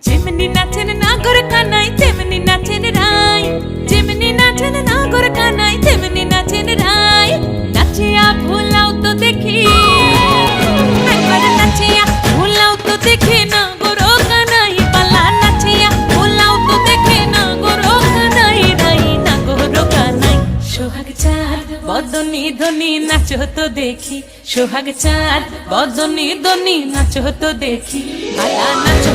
যেমনি নাচেন নাগর কানাই তেমনি নাচেন রাই, যেমনি নাচেন নাগর কানাই তেমনি নাচেন রাই। নাচিয়া ভোলাও তো দেখি, একবার নাচিয়া ভোলাও তো দেখি নাগর কানাই পালা। নাচিয়া ভোলাও তো দেখি নাগর কানাই রাই, নাগর কানাই। সোহাগ চাঁদ বদনি ধনি নাচো তো দেখি, সোহাগ চাঁদ বদনি ধনি নাচো তো দেখি, পালা নাচো।